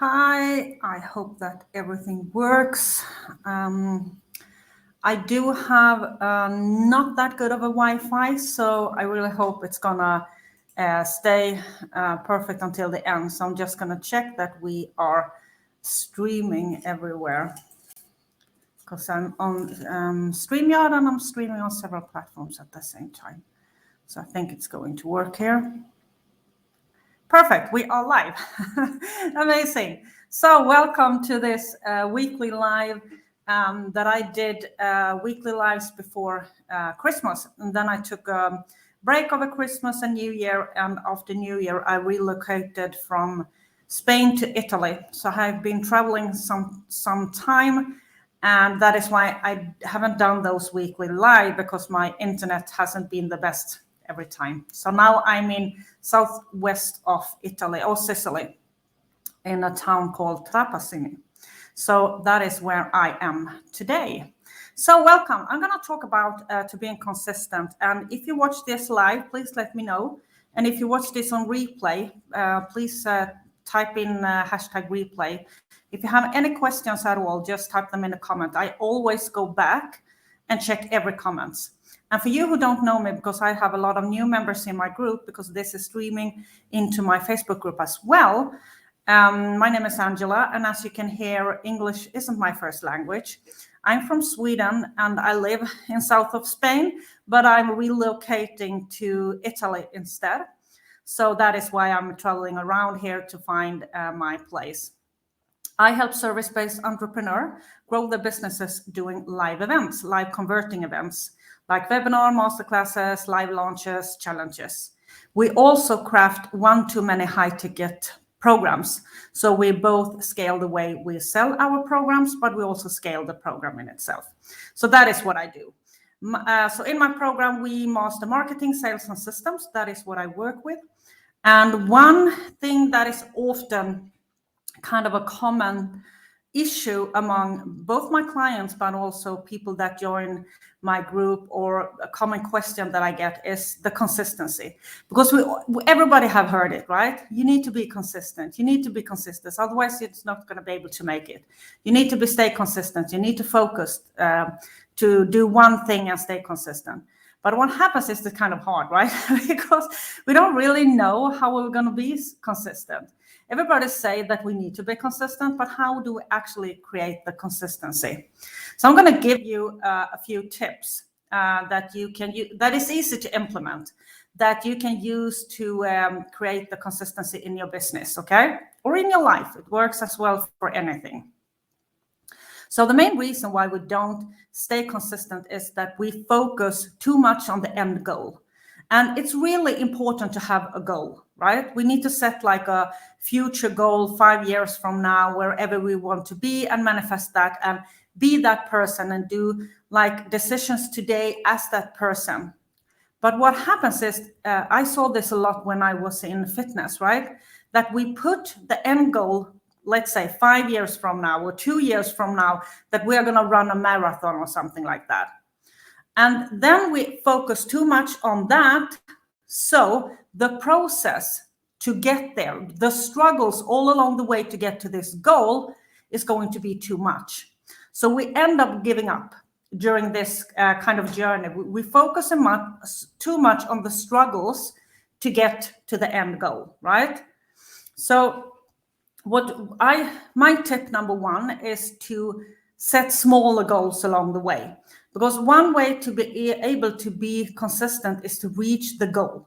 Hi, I hope that everything works. I do have not that good of a Wi-Fi, so I really hope it's gonna stay perfect until the end. So I'm just gonna check that we are streaming everywhere because I'm on StreamYard and I'm streaming on several platforms at the same time. So I think it's going to work here. Perfect, we are live. Amazing. So welcome to this weekly live that I did weekly lives before Christmas. And then I took a break over Christmas and New Year. And after New Year, I relocated from Spain to Italy. So I've been traveling some time. And that is why I haven't done those weekly live, because my internet hasn't been the best every time. So now I'm in southwest of Italy, or Sicily, in a town called Trapasini. So that is where I am today. So welcome. I'm going to talk about to being consistent. And if you watch this live, please let me know. And if you watch this on replay, please type in hashtag replay. If you have any questions at all, just type them in the comment. I always go back and check every comment. And for you who don't know me, because I have a lot of new members in my group, because this is streaming into my Facebook group as well. My name is Angela, and as you can hear, English isn't my first language. I'm from Sweden and I live in south of Spain, but I'm relocating to Italy instead. So that is why I'm traveling around here to find my place. I help service-based entrepreneurs grow their businesses doing live events, live converting events, like webinar, masterclasses, live launches, challenges. We also craft one-to-many high-ticket programs. So we both scale the way we sell our programs, but we also scale the program in itself. So that is what I do. So in my program, we master marketing, sales, and systems. That is what I work with. And one thing that is often kind of a common issue among both my clients, but also people that join my group, or a common question that I get is the consistency. Because everybody have heard it, right? You need to be consistent. You need to be consistent. Otherwise, it's not going to be able to make it. You need to stay consistent. You need to focus to do one thing and stay consistent. But what happens is it's kind of hard, right? Because we don't really know how we're going to be consistent. Everybody say that we need to be consistent, but how do we actually create the consistency? So I'm going to give you a few tips that you can use, that is easy to implement, that you can use to create the consistency in your business, okay? Or in your life. It works as well for anything. So the main reason why we don't stay consistent is that we focus too much on the end goal. And it's really important to have a goal, right? We need to set like a future goal 5 years from now, wherever we want to be, and manifest that and be that person and do like decisions today as that person. But what happens is, I saw this a lot when I was in fitness, right? That we put the end goal, let's say 5 years from now or 2 years from now, that we are going to run a marathon or something like that. And then we focus too much on that. So the process to get there, the struggles all along the way to get to this goal is going to be too much. So we end up giving up during this kind of journey. We focus too much on the struggles to get to the end goal, right? So my tip number one is to set smaller goals along the way. Because one way to be able to be consistent is to reach the goal.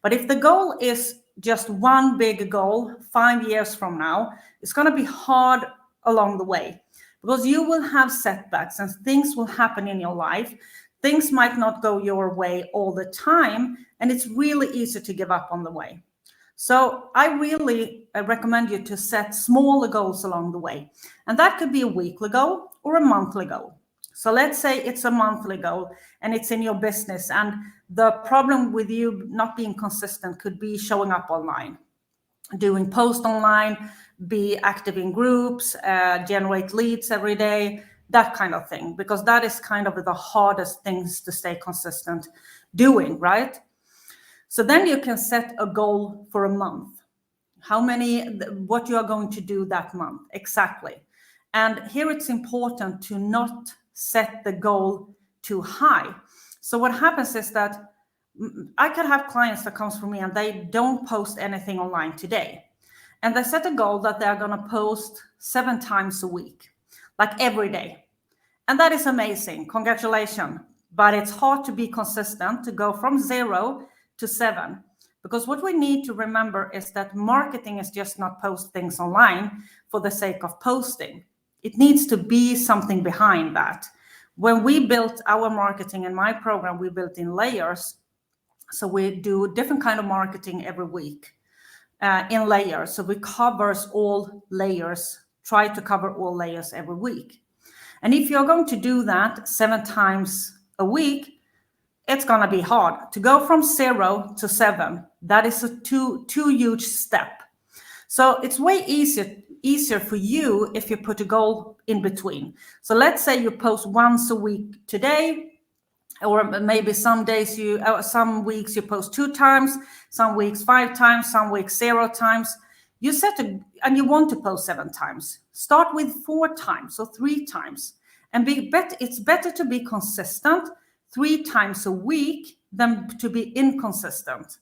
But if the goal is just one big goal 5 years from now, it's going to be hard along the way, because you will have setbacks and things will happen in your life. Things might not go your way all the time, and it's really easy to give up on the way. So I really recommend you to set smaller goals along the way. And that could be a weekly goal or a monthly goal. So let's say it's a monthly goal and it's in your business, and the problem with you not being consistent could be showing up online, doing posts online, be active in groups, generate leads every day, that kind of thing, because that is kind of the hardest things to stay consistent doing, right? So then you can set a goal for a month, what you are going to do that month exactly. And here it's important to not set the goal too high. So what happens is that I could have clients that comes from me and they don't post anything online today. And they set a goal that they're going to post 7 times a week, like every day. And that is amazing. Congratulations. But it's hard to be consistent, to go from 0 to 7. Because what we need to remember is that marketing is just not post things online for the sake of posting. It needs to be something behind that. When we built our marketing in my program, we built in layers. So we do different kind of marketing every week in layers. So we covers all layers, try to cover all layers every week. And if you're going to do that 7 times a week, it's going to be hard to go from 0 to 7. That is a too huge step. So it's way easier for you if you put a goal in between. So let's say you post once a week today, or maybe some weeks you post 2 times, some weeks 5 times, some weeks 0 times. You and you want to post 7 times. Start with 4 times or 3 times, and it's better to be consistent 3 times a week than to be inconsistent,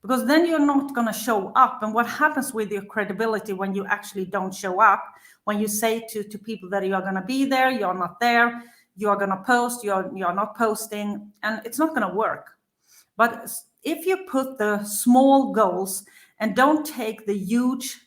because then you're not going to show up. And what happens with your credibility when you actually don't show up, when you say to people that you are going to be there, you're not there, you are going to post, you're not posting, and it's not going to work. But if you put the small goals and don't take the huge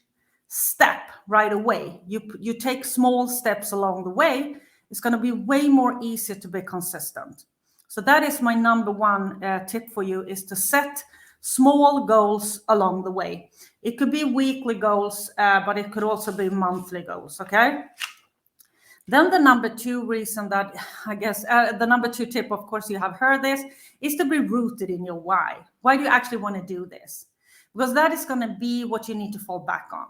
step right away, you take small steps along the way, it's going to be way more easier to be consistent. So that is my number 1 tip for you, is to set small goals along the way. It could be weekly goals, but it could also be monthly goals, okay? Then the number 2 reason that I guess, the number 2 tip, of course, you have heard this, is to be rooted in your why. Why do you actually want to do this? Because that is going to be what you need to fall back on,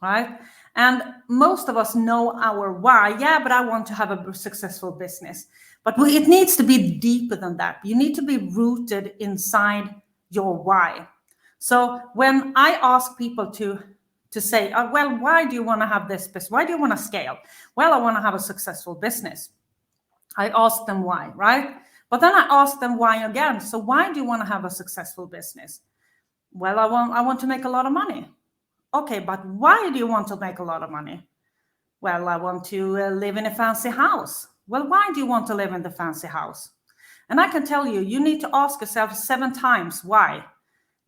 right? And most of us know our why. Yeah, but I want to have a successful business. But it needs to be deeper than that. You need to be rooted inside your why. So when I ask people to say, well, why do you want to have this business? Why do you want to scale? Well, I want to have a successful business. I ask them why, right? But then I ask them why again. So why do you want to have a successful business? Well, I want to make a lot of money. Okay, but why do you want to make a lot of money? Well, I want to live in a fancy house. Well, why do you want to live in the fancy house? And I can tell you, you need to ask yourself 7 times why.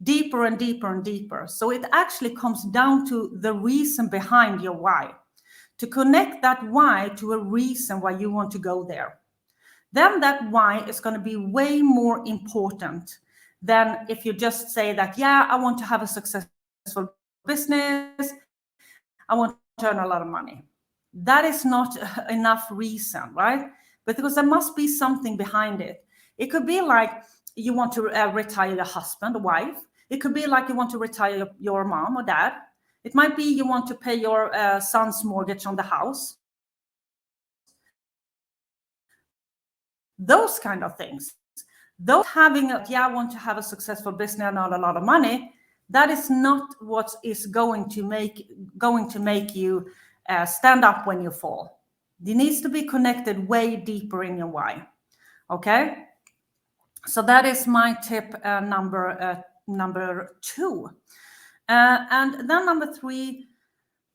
Deeper and deeper and deeper. So it actually comes down to the reason behind your why. To connect that why to a reason why you want to go there. Then that why is going to be way more important than if you just say that, yeah, I want to have a successful business, I want to earn a lot of money. That is not enough reason, right? Because there must be something behind it. It could be like you want to retire your husband or wife. It could be like you want to retire your mom or dad. It might be you want to pay your son's mortgage on the house. Those kind of things. Those having I want to have a successful business and not a lot of money, that is not what is going to make you stand up when you fall. It needs to be connected way deeper in your why. Okay, so that is my tip number 2, and then number 3.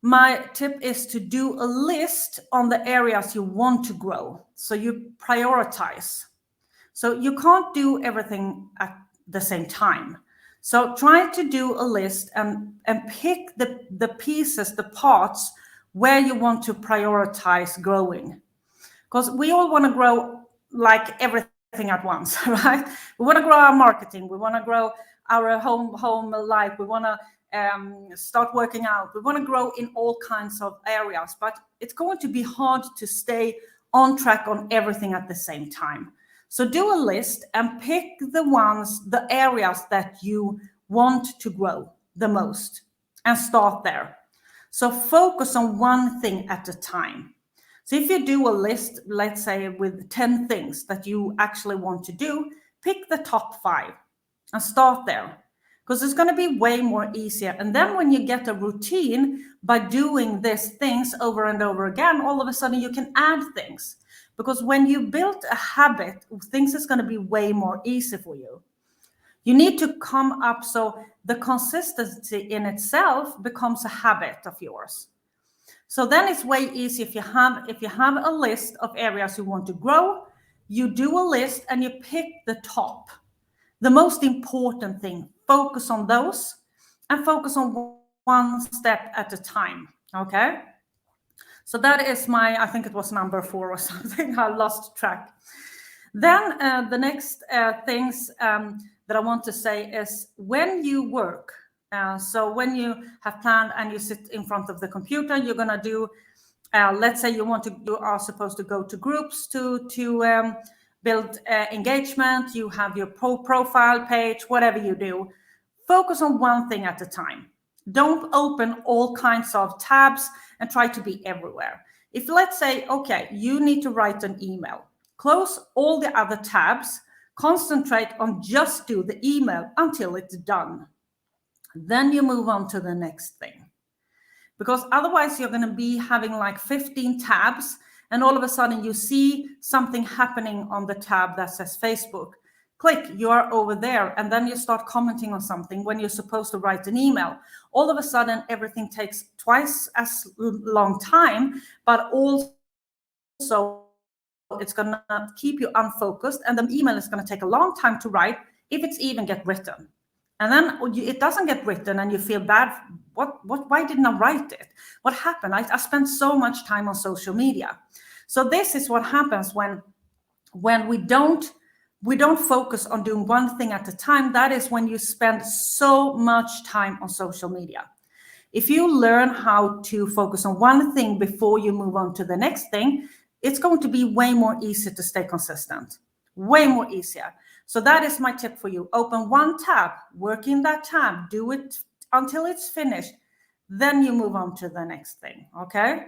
My tip is to do a list on the areas you want to grow. So you prioritize. So you can't do everything at the same time. So try to do a list and pick the pieces, the parts where you want to prioritize growing. Because we all want to grow like everything at once, right? We want to grow our marketing. We want to grow our home life. We want to start working out. We want to grow in all kinds of areas, but it's going to be hard to stay on track on everything at the same time. So do a list and pick the areas that you want to grow the most and start there. So focus on one thing at a time. So if you do a list, let's say with 10 things that you actually want to do, pick the top 5 and start there. because it's going to be way more easier. And then when you get a routine by doing these things over and over again, all of a sudden you can add things. Because when you build a habit, things is going to be way more easy for you. You need to come up so the consistency in itself becomes a habit of yours. So then it's way easier if you have a list of areas you want to grow, you do a list and you pick the top, the most important thing. Focus on those and focus on one step at a time. Okay. So that is my, I think it was number 4 or something. I lost track. Then the next things that I want to say is when you work. So when you have planned and you sit in front of the computer, you're going to do, let's say you are supposed to go to groups to build engagement. You have your profile page, whatever you do. Focus on one thing at a time. Don't open all kinds of tabs and try to be everywhere. If let's say, okay, you need to write an email, close all the other tabs, concentrate on just do the email until it's done. Then you move on to the next thing. Because otherwise you're going to be having like 15 tabs and all of a sudden you see something happening on the tab that says Facebook. Click, you are over there, and then you start commenting on something when you're supposed to write an email. All of a sudden, everything takes twice as long time, but also it's going to keep you unfocused, and the email is going to take a long time to write if it's even get written. And then it doesn't get written, and you feel bad. Why didn't I write it? What happened? I spent so much time on social media. So this is what happens when we don't focus on doing one thing at a time. That is when you spend so much time on social media. If you learn how to focus on one thing before you move on to the next thing, it's going to be way more easy to stay consistent, way more easier. So that is my tip for you. Open one tab, work in that tab, do it until it's finished. Then you move on to the next thing, okay?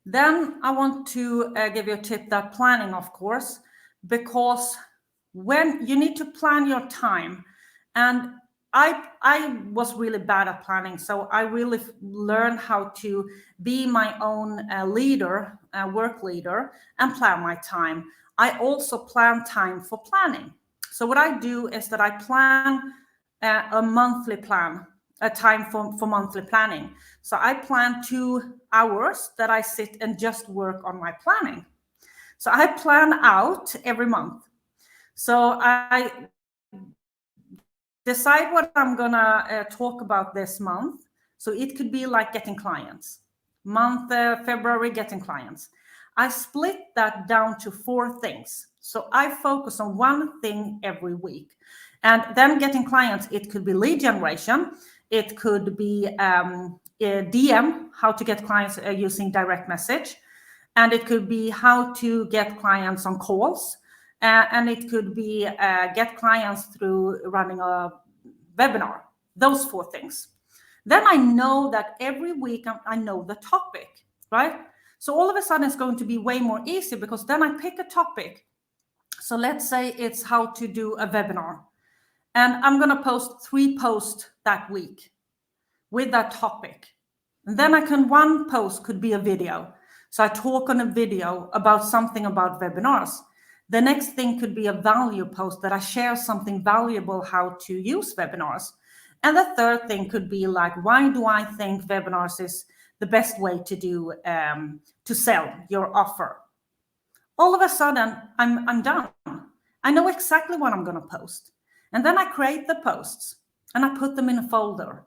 Then I want to give you a tip that planning, of course, because when you need to plan your time, and I was really bad at planning, so I really learned how to be my own leader, work leader, and plan my time. I also plan time for planning. So what I do is that I plan a monthly plan, a time for monthly planning. So I plan 2 hours that I sit and just work on my planning. So I plan out every month. So I decide what I'm gonna talk about this month. So it could be like getting clients. February, getting clients. I split that down to 4 things. So I focus on one thing every week. And then getting clients, it could be lead generation. It could be DM, how to get clients using direct message. And it could be how to get clients on calls. And it could be get clients through running a webinar. Those 4 things. Then I know that every week I know the topic, right? So all of a sudden it's going to be way more easy because then I pick a topic. So let's say it's how to do a webinar. And I'm going to post 3 posts that week with that topic. And then one post could be a video. So I talk on a video about something about webinars. The next thing could be a value post that I share something valuable, how to use webinars. And the third thing could be like, why do I think webinars is the best way to do to sell your offer? All of a sudden, I'm done. I know exactly what I'm going to post. And then I create the posts and I put them in a folder.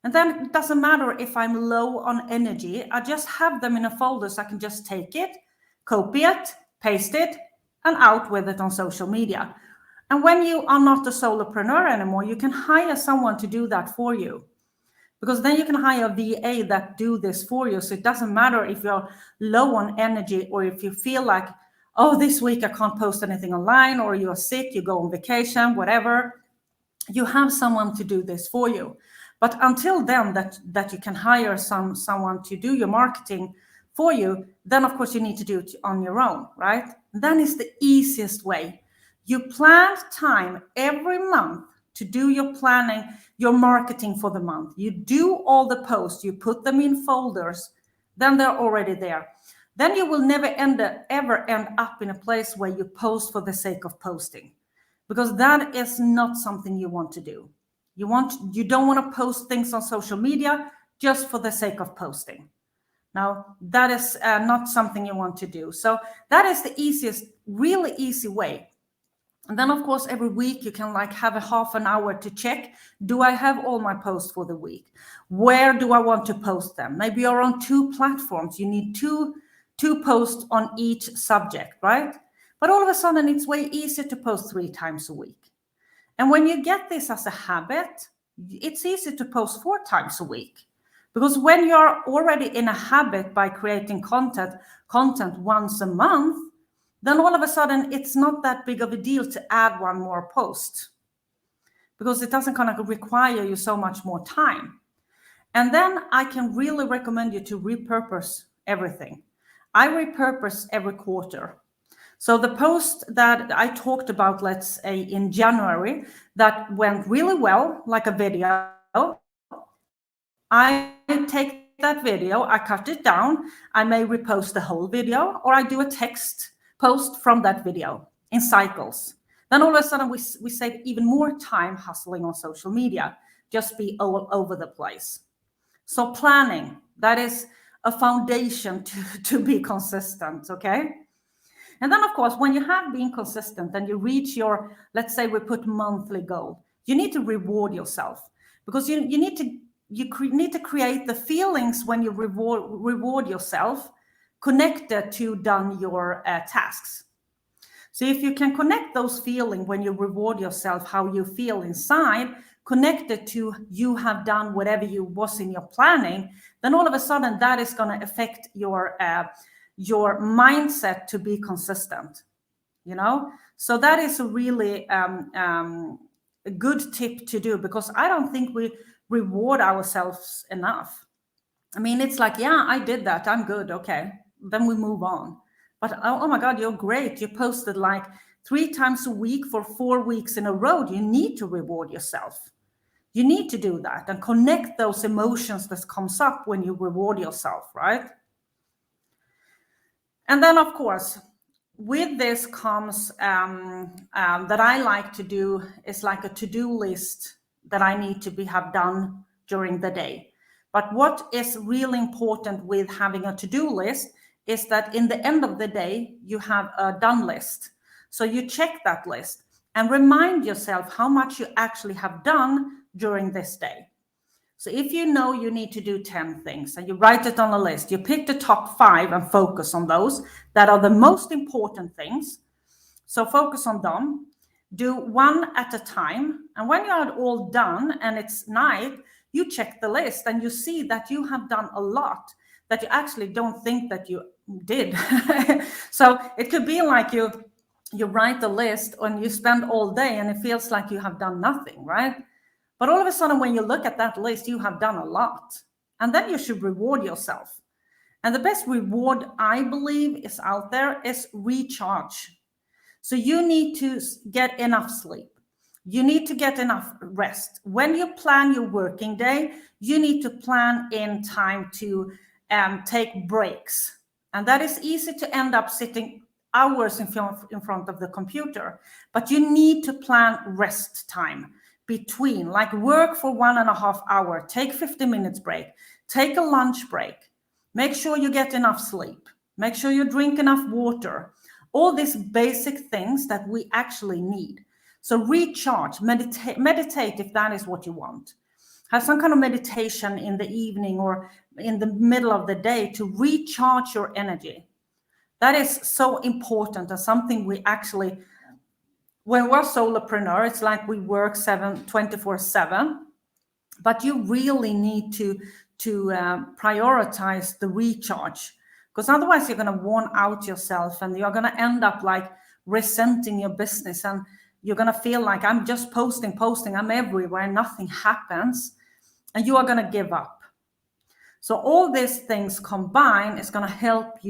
And then it doesn't matter if I'm low on energy. I just have them in a folder so I can just take it, copy it, paste it, and out with it on social media. And when you are not a solopreneur anymore, you can hire someone to do that for you. Because then you can hire a VA that do this for you. So it doesn't matter if you're low on energy or if you feel like, oh, this week I can't post anything online, or you're sick, you go on vacation, whatever. You have someone to do this for you. But until then, that you can hire someone to do your marketing for you, then of course you need to do it on your own, right? Then it's the easiest way. You plan time every month to do your planning, your marketing for the month. You do all the posts, you put them in folders, then they're already there. Then you will never ever end up in a place where you post for the sake of posting, because that is not something you want to do. You don't want to post things on social media just for the sake of posting. Now, that is not something you want to do. So that is the easiest, really easy way. And then, of course, every week you can like have a half an hour to check, do I have all my posts for the week? Where do I want to post them? Maybe you're on 2 platforms. You need two posts on each subject, right? But all of a sudden, it's way easier to post 3 times a week. And when you get this as a habit, it's easy to post 4 times a week. Because when you're already in a habit by creating content once a month, then all of a sudden it's not that big of a deal to add 1 more post, because it doesn't kind of require you so much more time. And then I can really recommend you to repurpose everything. I repurpose every quarter. So the post that I talked about, let's say in January, that went really well, like a video, I take that video, I cut it down, I may repost the whole video, or I do a text post from that video in cycles. Then all of a sudden we save even more time hustling on social media, just be all over the place. So planning, that is a foundation to be consistent, okay? And then of course, when you have been consistent and you reach your, let's say we put monthly goal, you need to reward yourself, because you need to create the feelings when you reward yourself connected to done your tasks. So if you can connect those feelings when you reward yourself, how you feel inside, connected to you have done whatever you was in your planning, then all of a sudden that is going to affect your mindset to be consistent, you know? So that is a really a good tip to do, because I don't think we reward ourselves enough. I mean, it's like, yeah, I did that, I'm good, okay, then we move on. But oh my God, you're great, you posted like 3 times a week for 4 weeks in a row. You need to reward yourself. You need to do that and connect those emotions that comes up when you reward yourself, right? And then of course, with this comes that I like to do is like a to-do list that I need to have done during the day. But what is really important with having a to-do list is that in the end of the day, you have a done list. So you check that list and remind yourself how much you actually have done during this day. So if you know you need to do 10 things and you write it on a list, you pick the top 5 and focus on those that are the most important things. So focus on them, do 1 at a time. And when you're all done and it's night, you check the list and you see that you have done a lot that you actually don't think that you did. So it could be like you write the list and you spend all day and it feels like you have done nothing, right? But all of a sudden, when you look at that list, you have done a lot. And then you should reward yourself. And the best reward, I believe, is out there is recharge. So you need to get enough sleep. You need to get enough rest. When you plan your working day, you need to plan in time to take breaks. And that is easy to end up sitting hours in front of the computer. But you need to plan rest time between, like work for 1.5 hours, take 15 minutes break, take a lunch break, make sure you get enough sleep, make sure you drink enough water, all these basic things that we actually need. So recharge, meditate if that is what you want. Have some kind of meditation in the evening or in the middle of the day to recharge your energy. That is so important and something we actually, when we're solopreneur, it's like we work 24/7, but you really need to prioritize the recharge, because otherwise you're going to worn out yourself and you're going to end up like resenting your business, and you're going to feel like I'm just posting, I'm everywhere, nothing happens, and you are going to give up. So all these things combined is going to help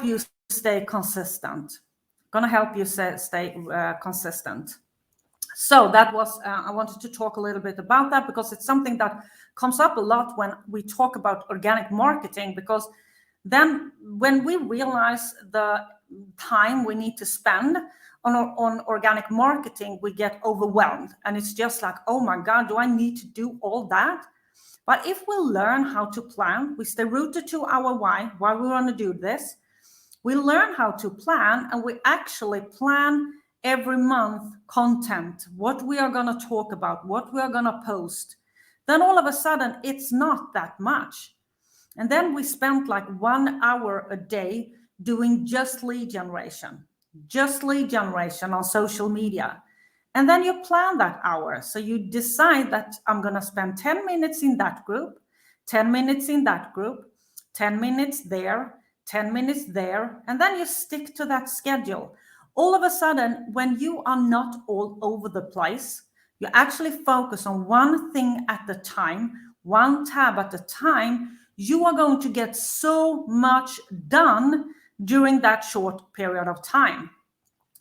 you stay consistent. gonna help you stay consistent. So that was, I wanted to talk a little bit about that because it's something that comes up a lot when we talk about organic marketing, because then when we realize the time we need to spend on organic marketing, we get overwhelmed. And it's just like, oh my God, do I need to do all that? But if we learn how to plan, we stay rooted to our why we want to do this. We learn how to plan, and we actually plan every month content, what we are going to talk about, what we are going to post. Then all of a sudden, it's not that much. And then we spent like 1 hour a day doing just lead generation on social media. And then you plan that hour. So you decide that I'm going to spend 10 minutes in that group, 10 minutes in that group, 10 minutes there, 10 minutes there. And then you stick to that schedule. All of a sudden, when you are not all over the place, you actually focus on one thing at a time, one tab at a time, you are going to get so much done during that short period of time.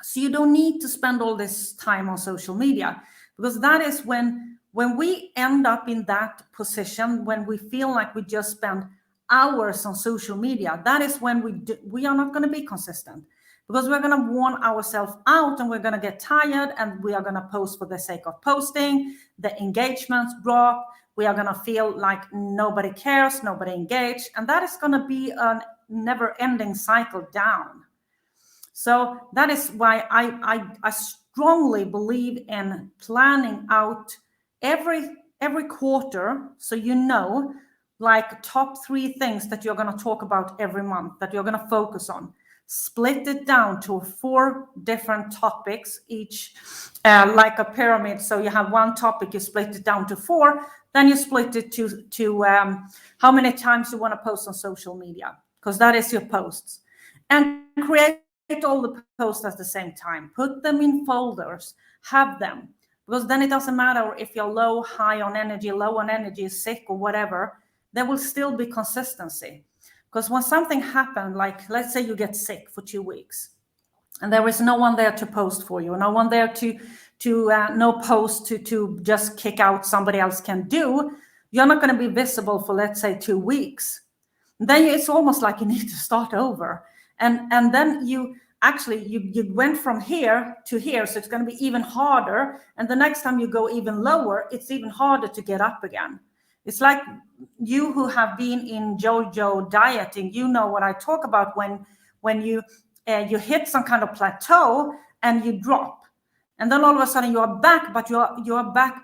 So you don't need to spend all this time on social media, because that is when we end up in that position, when we feel like we just spend hours on social media, that is when we are not going to be consistent, because we're going to worn ourselves out and we're going to get tired, and we are going to post for the sake of posting. The engagements drop. We are going to feel like nobody cares, nobody engaged, and that is going to be a never-ending cycle down. So that is why I strongly believe in planning out every quarter, so you know, like top 3 things that you're going to talk about every month, that you're going to focus on. Split it down to 4 different topics each, like a pyramid. So you have one topic, you split it down to 4, then you split it to how many times you want to post on social media, because that is your posts. And create all the posts at the same time. Put them in folders, have them, because then it doesn't matter if you're low on energy, sick or whatever, there will still be consistency. Because when something happened, like let's say you get sick for 2 weeks and there is no one there to post for you, no one there to no post to just kick out, somebody else can do, you're not going to be visible for, let's say, 2 weeks. Then it's almost like you need to start over. And then you actually, you went from here to here, so it's going to be even harder. And the next time you go even lower, it's even harder to get up again. It's like you who have been in JoJo dieting, you know what I talk about when you hit some kind of plateau and you drop. And then all of a sudden you are back, but you are back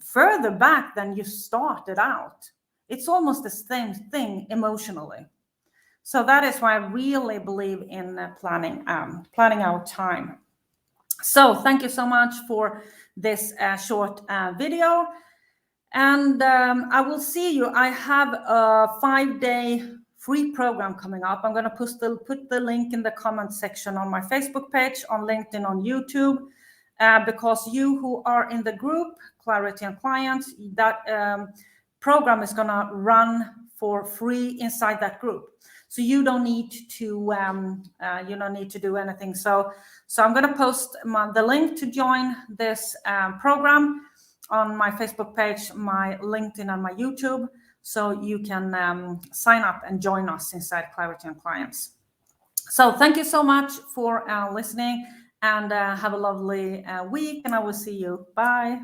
further back than you started out. It's almost the same thing emotionally. So that is why I really believe in planning out time. So thank you so much for this short video. And I will see you. I have a 5-day free program coming up. I'm going to put the link in the comment section on my Facebook page, on LinkedIn, on YouTube, because you who are in the group, Clarity and Clients, that program is going to run for free inside that group. So you don't need to do anything. So I'm going to post the link to join this program on my Facebook page, my LinkedIn, and my YouTube, so you can sign up and join us inside Clarity and Clients. So thank you so much for listening, and have a lovely week, and I will see you. Bye.